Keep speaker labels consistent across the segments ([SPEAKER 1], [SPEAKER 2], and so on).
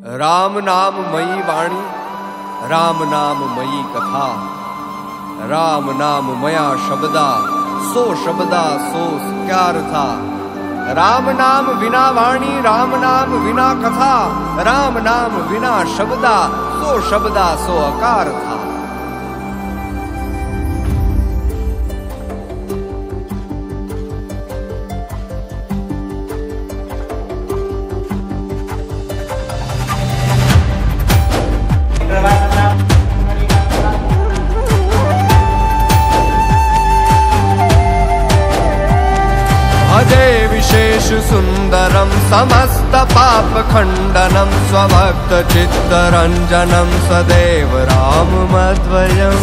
[SPEAKER 1] राम नाम मयि वाणी, राम नाम मयि कथा, राम नाम मया शब्दा, सो शब्दा सो क्यार था। राम नाम बिना वाणी, राम नाम बिना कथा, राम नाम बिना शब्दा, सो शब्दा सो अकार था। भजे विशेष सुंदरम समस्त पाप खंडनम, स्वभक्त चित्त रंजनम सदैव राम मध्वयम्।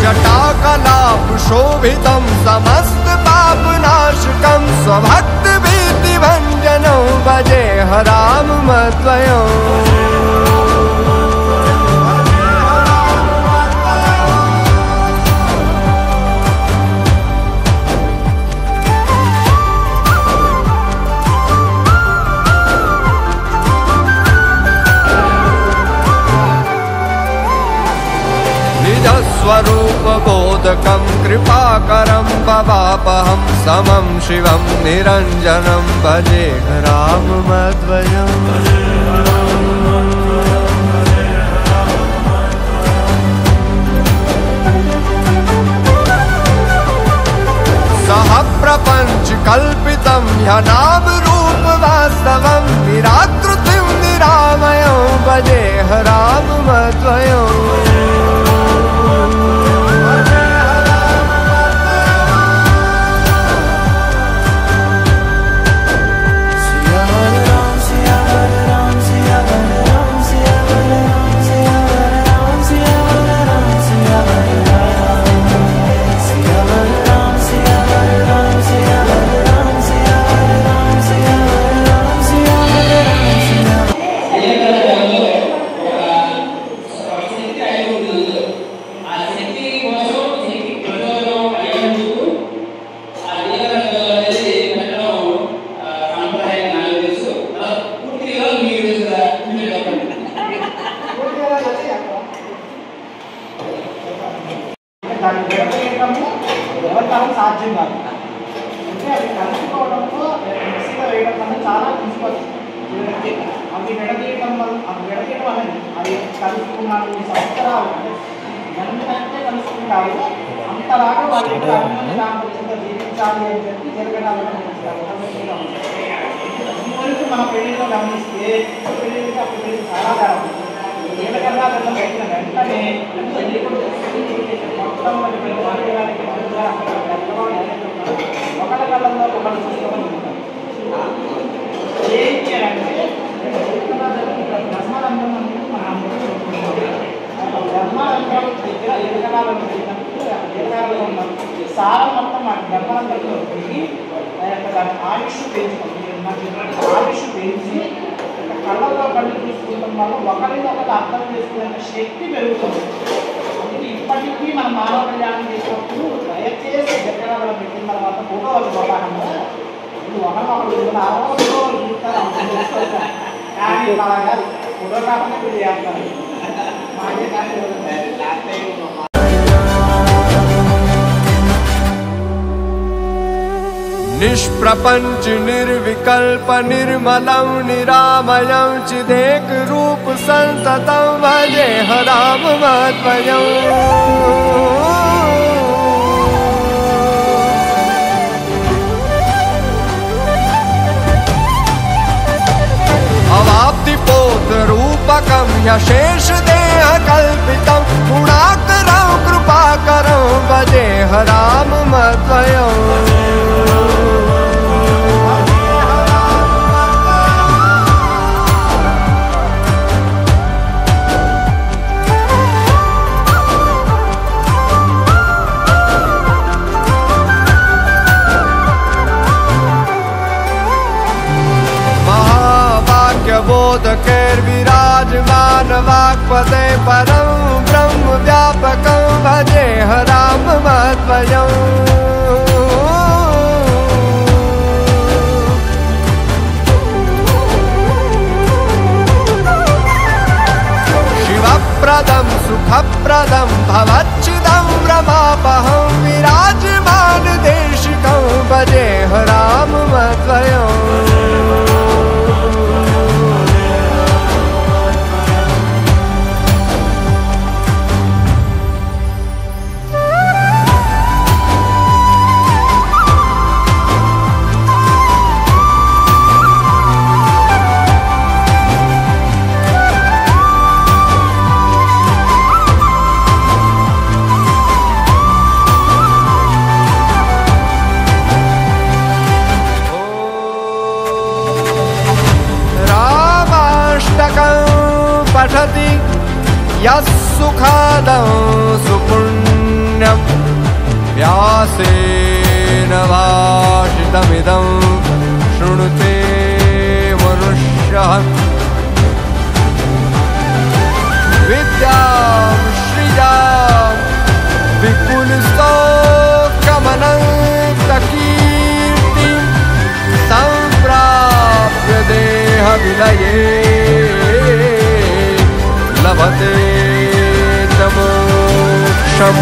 [SPEAKER 1] जटाकलाप शोभितम समस्त पाप नाशकम, स्वभक्त भीति भंजनौ भजे राम मध्वयम्। स्वरूप बोधकं कृपाकरं भवापहं, समं शिवं निरंजनं भजे राम मध्वयम्। सह प्रपंच कल्पितं ह्यनाम रूप वास्तवं, निराकृतिं निरामयं भजे राम मध्वयम्।
[SPEAKER 2] సాధ్యం కాదు అంటే అది కలుపుకోవడంతో మిక్సీలో వేయడం వల్ల చాలా తీసుకోవచ్చు. అవి విడదీయడం వల్ల అది కలుపుకున్నాడు సంవత్సరాలు ఎంతంటే కలుసుకుంటారు అంతలాగా వాళ్ళు దాంట్లో జీవించాలి అని చెప్పి జరగడానికి ఈ మన పెళ్లిలో గమనిస్తే పెళ్లికి అప్పుడు పెళ్లి చాలా తేడా. ఏళ్ళకల్లా వెళ్ళడం పెట్టిన వెంటనే మొత్తం ఒకళ్ళ కళ్ళల్లో ఒకళ్ళు చూసుకోవాలి. ఏం చేయాలంటే ధర్మారంభం ధర్మారంభం దగ్గర ఎదుగడాలను వెళ్ళినప్పుడు ఎదుగాలలో ఉన్న సారం మొత్తం మన ధర్మారంభంలో పెరిగి ఆయుష్ పెంచుకుంటుంది. ఆయుష్ పెంచి కళ్ళల్లో కళ్ళు చూసుకుంటాం వల్ల ఒకరిని ఒకరు అర్థం చేసుకునే శక్తి పెరుగుతుంది. అందుకే ఇప్పటికీ మనం మానవ కళ్యాణం చేసినప్పుడు దయచేసి జగడాలను పెట్టిన తర్వాత ఫోటో వాళ్ళు అవగాహన ఇప్పుడు ఒకరు ఆరోగ్యం చూస్తారు కానీ అలాగా ఫోటో కాకుండా మీరు చేస్తారు. మాకే కానీ
[SPEAKER 1] निष्प्रपंच निर्विकल्प निर्मलं निरामयं, चिदेक रूप संततं भजे राम मध्वयम्। अवाप्ति पोत रूपकं यशेष देह कल्पितं, गुणाकरं कृपाकरं भजे राम मध्वयम्। बोधकैर्विराजमान वाक्पते परं ब्रह्म व्यापकं भजे राम राममद्वयम् शिवप्रदं सुखप्रदं भवच्चिदं रमापहं विराजमान देशिकं भजेह राममद्वयम् पठति यः सुखादं सुपुण्यं व्यासेन भाषितमिदं शृणुते मनुष्यः विद्यां श्रियां विपुलसौख्यमनन्तकीर्तिं सम्प्राप्य देहविलये लभते च मोक्षम्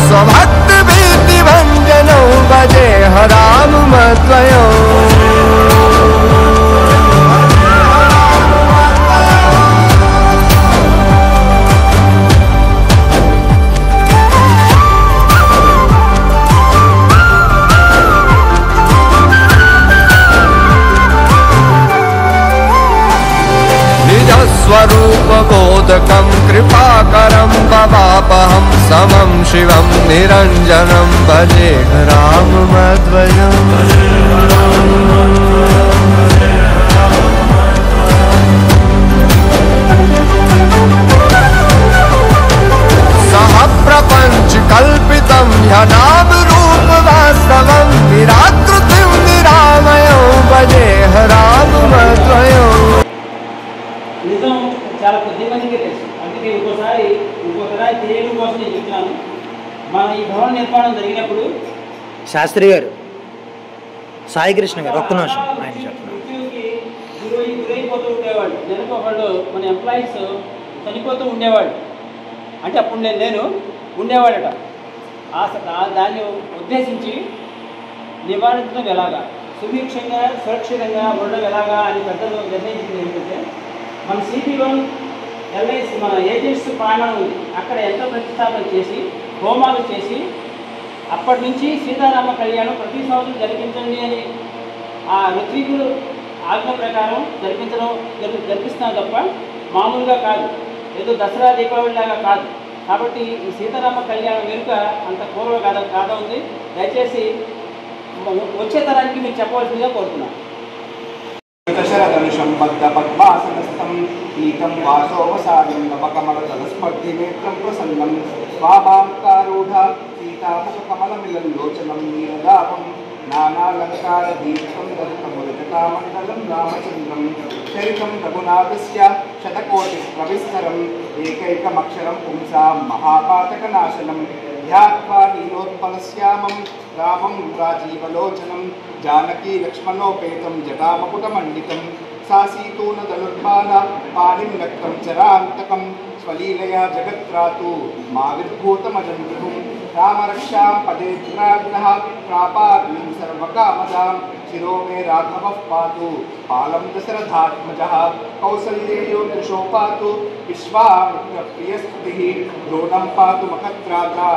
[SPEAKER 1] स्वभक्त भीति भंजनो भजेह राममद्वयम् स्वरूपबोधकं कृपाकरं भवापहं समं शिवं निरञ्जनं भजेह राममद्वयम् सह प्रपञ्च कल्पितं ह्यनामरूपवास्तवं निराकृतिं निरामयं भजेह राममद्वयम्
[SPEAKER 2] నిజం చాలా కొద్ది మందికే తెలుసు. అందుకే ఇంకోసారి తెలియడం కోసం నేను చెప్తున్నాను. మన ఈ భవన నిర్మాణం జరిగినప్పుడు
[SPEAKER 3] శాస్త్రి గారు సాయి కృష్ణ గారు ఒక్క నిమిషం ఆయన చెప్పండి.
[SPEAKER 2] గురైపోతూ ఉండేవాళ్ళు. నెలకు ఒకళ్ళు మన ఎంప్లాయీస్ చనిపోతూ ఉండేవాళ్ళు. అంటే అప్పుడు నేను ఉండేవాడట. దాన్ని ఉద్దేశించి నివారించడం ఎలాగా, సుభిక్షంగా సురక్షితంగా ఉండడం ఎలాగా అని పెద్దలు నిర్ణయించింది ఏంటంటే, మన సిపి1 ఎల్ఐసి మన ఏజెంట్స్ ప్రాంగణం ఉంది. అక్కడ యంత్ర ప్రతిష్టాపన చేసి హోమాలు చేసి అప్పటి నుంచి సీతారామ కళ్యాణం ప్రతి సంవత్సరం జరిపించండి అని ఆ ఋత్వికుడు ఆజ్ఞ ప్రకారం జరిపిస్తాం తప్ప మామూలుగా కాదు, ఏదో దసరా దీపావళి లాగా కాదు. కాబట్టి ఈ సీతారామ కళ్యాణం వెనుక అంత పూర్వ గాథ ఉంది. దయచేసి వచ్చే తరానికి మీరు చెప్పవలసిందిగా కోరుతున్నాను.
[SPEAKER 4] शरधनुषं बद्धपद्मासनस्थं पीतं वासोपसादं नवकमलदलस्पर्धिनेत्रं प्रसन्नं स्वाभाङ्कारूढा सीतामुखकमलमिलल्लोचनं नीरदापं नानालङ्कारदीप्तं दत्तमुरजटामण्डलं रामचन्द्रं चरितं रघुनाथस्य शतकोटिप्रविस्तरम् एकैकमक्षरं पुंसां महापातकनाशनं ध्यात्वा नीलोत्पलश्यामं रामं राजीवलोचनं जानकी लक्ष्मणोपेतं जटामकुटमण्डितं सासीतूनधनुर्बाला पाणिं नक्तं चरान्तकं स्वलीलया जगत्त्रातु माविर्भूतमजं विभुं रामरक्षां पदेग्राग्नः प्रापाग्निं सर्वकामदां शिरो मे राघवः पातु पालं दशरथात्मजः कौसल्येयो दृशो पातु विश्वामित्रप्रियस्तुतिः द्रोणं पातु मखत्राता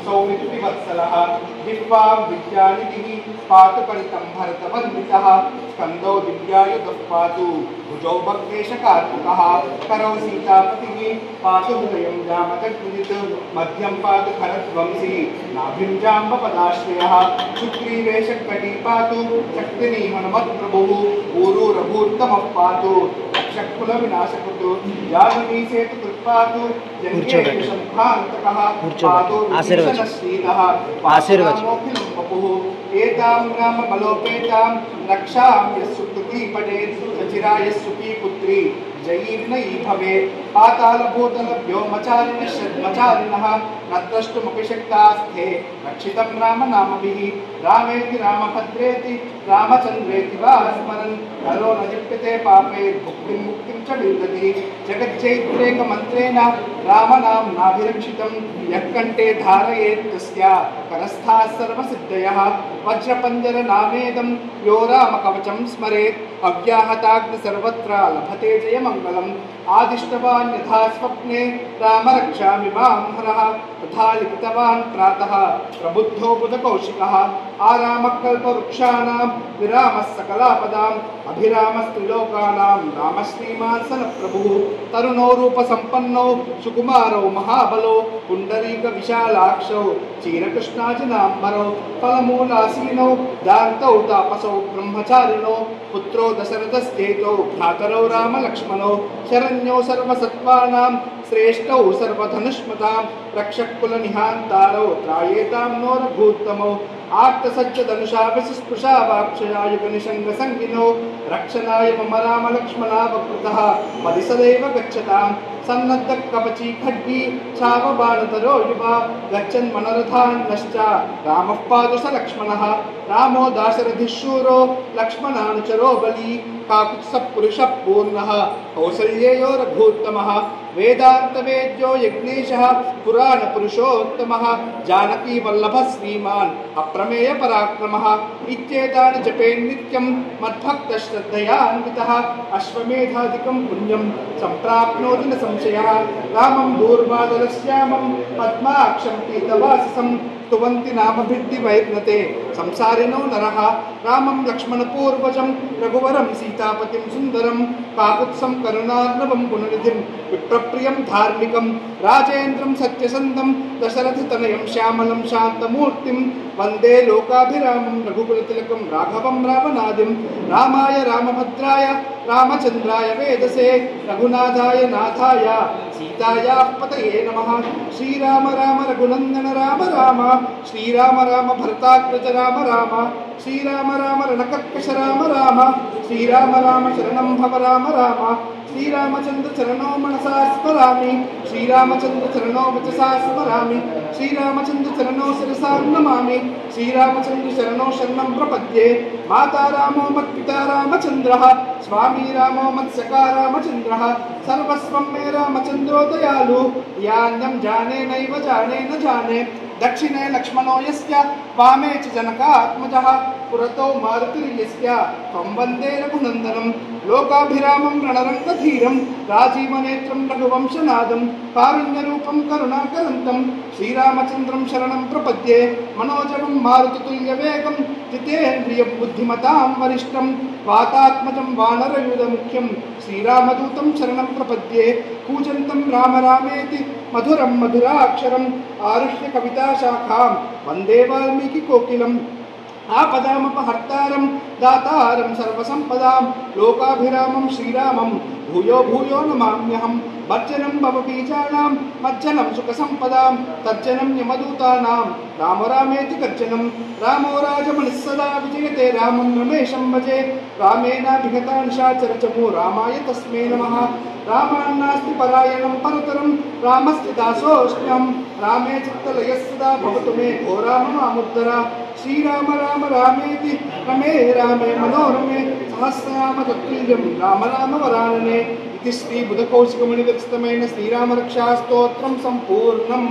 [SPEAKER 4] सौमित्रिवत्सलः दिव्वां विद्यानिधिः पातु परितं भरतवन्दितः स्कन्दो दिव्यायुधः पातु भुजौ भक्तेशकात्मकः करौ सीतापतिः पातु हृदयं जामदग्निजित् मध्यं पातु खरध्वंसी नाभिं जाम्बपदाश्रयः सुग्रीवेशकटी पातु शक्तिनी हनुमत्प्रभुः ऊरूरभूत्तमः पातु रक्षकुलविनाशकृतु जानकी सेतुकृत् पातु जन्येशंखान्तकः पातु विभीषणश्रीलः पातुरामोऽखिलं वपुः एतां रामबलोपेतां रक्षां यस्सुकृती पठेत् सचिराय सुखी पुत्री जयी विनयी भवेत् पातालभूतलभ्योमचारिणः न द्रष्टुमपि शक्तास्ते रक्षितं रामनामभिः रामेति रामभद्रेति रामचन्द्रेति वा स्मरन् नरो न लिप्यते पापे भुक्तिं मुक्तिं च विन्दति जगच्चैत्रेकमन्त्रेण रामनाम्नाभिरक्षितं यः कण्ठे धारयेत् तस्य करस्थाः सर्वसिद्धयः वज्रपञ्जरनामेदं यो रामकवचं स्मरेत् अव्याहताग्नि सर्वत्र लभते जयमङ्गलम् आदिष्टवान् यथा स्वप्ने राम रक्षामि मां हरः तथा लिखितवान् प्रातः प्रबुद्धो बुधकौशिकः आरामकल्पवृक्षाणां विरामः सकलापदाम् अभिरामस्त्रिलोकानां रामः श्रीमान् सनप्रभुः तरुणो रूपसम्पन्नो सुकुमारो महाबलो पुण्डरीकविशालाक्षौ चीरकृष्णाजिनाम्बरौ फलमूलासीनौ दान्तौ तापसौ ब्रह्मचारिणौ पुत्रो दशरथस्येतौ भ्रातरौ रामलक्ष्मणौ शरण्यो सर्वसत्त्वानां श्रेष्ठौ सर्वधनुष्मतां रक्षकुलनिहान्तारौ त्रायेतां नो रघूत्तमौ आर्तसज्जधनुषा विस्पृशा वाक्षयायुगनिषङ्गसङ्गिनौ रक्षणाय मम रामलक्ष्मणा वकृतः मदि सदैव गच्छतां सन्नद्धकवची खड्गी चापबाणतरो युवा गच्छन् मनोरथान्नश्च रामः पातु स लक्ष्मणः रामो दाशरथिशूरो लक्ष्मणानुचरो बली काकुत्सपुरुषः पूर्णः कौसल्येयो रघूत्तमः वेदान्तवेद्यो यज्ञेशः पुराणपुरुषोत्तमः जानकीवल्लभः श्रीमान् अप्रमेयपराक्रमः इत्येतानि जपेन्नित्यं मद्भक्तश्रद्धयान्वितः अश्वमेधादिकं पुण्यं सम्प्राप्नोति न संशयः रामं दूर्वादलश्यामं पद्माक्षं पीतवाससं स्तुवन्ति नामभिद्धिवैर्नते संसारिणो नरः रामं लक्ष्मणपूर्वजं रघुवरं सीतापतिं सुन्दरं काकुत्सं करुणार्णवं गुणनिधिं विप्रप्रियं धार्मिकं राजेन्द्रं सत्यसन्धं दशरथतनयं श्यामलं शान्तमूर्तिं वन्दे लोकाभिरामं रघुकुलतिलकं राघवं रामनादिं रामाय रामभद्राय रामचन्द्राय वेदसे रघुनाथाय नाथाय सीतायाः पतये नमः श्रीराम राम रघुनन्दन राम राम श्रीराम राम भरताग्रज राम राम श्रीराम राम रणकर्कश राम राम श्रीराम राम शरणं भव राम राम श्रीरामचन्द्र चरणो मनसा स्मरामि श्रीरामचन्द्र चरणो वचसा स्मरामि श्रीरामचन्द्र चरणो शिरसा नमामि श्रीरामचन्द्र चरणो शरणं प्रपद्ये माता रामो मत्पिता रामचन्द्रः स्वामी रामो मत्सखा रामचन्द्रः सर्वस्वं मे रामचन्द्रो दयालु यान्यं जाने नैव जाने न जाने दक्षिणे लक्ष्मणो यस्य वामे च जनकात्मजः पुरतो मारुतिर्यस्य त्वं वन्दे रघुनन्दनं लोकाभिरामं रणरङ्गधीरं राजीवनेत्रं रघुवंशनादं कारुण्यरूपं करुणाकरन्तं श्रीरामचन्द्रं शरणं प्रपद्ये मनोजवं मारुततुल्यवेगं जितेन्द्रियं बुद्धिमतां वरिष्ठं वातात्मजं वानरयूथमुख्यं श्रीरामदूतं शरणं प्रपद्ये कूजन्तं राम रामेति मधुरं मधुराक्षरम् आरुह्य कविताशाखां वन्दे वाल्मीकिकोकिलम् आपदामपहर्तारं दातारं सर्वसम्पदां लोकाभिरामं श्रीरामं भूयो भूयो नमाम्यहं भर्जनं भवबीजानां मज्जनं सुखसम्पदां तर्जनं यमदूतानां राम रामेति गर्जनं रामो राजमनिः सदा विजयते रामं रमेशं भजे रामेणाभिगता निशाचरचमो रामाय तस्मै नमः रामान्नास्ति परायणं परतरं रामस्य दासोऽस्म्यहं रामे चित्तलयः सदा भवतु मे घोरा ममामुद्धरा श्रीराम राम रामेति रमे रामे मनोरमे सहस्रनाम तत्तुल्यं राम राम वरानने इति श्री बुधकौशिकमुनिविरचितमेन श्रीरामरक्षास्तोत्रं सम्पूर्णम्।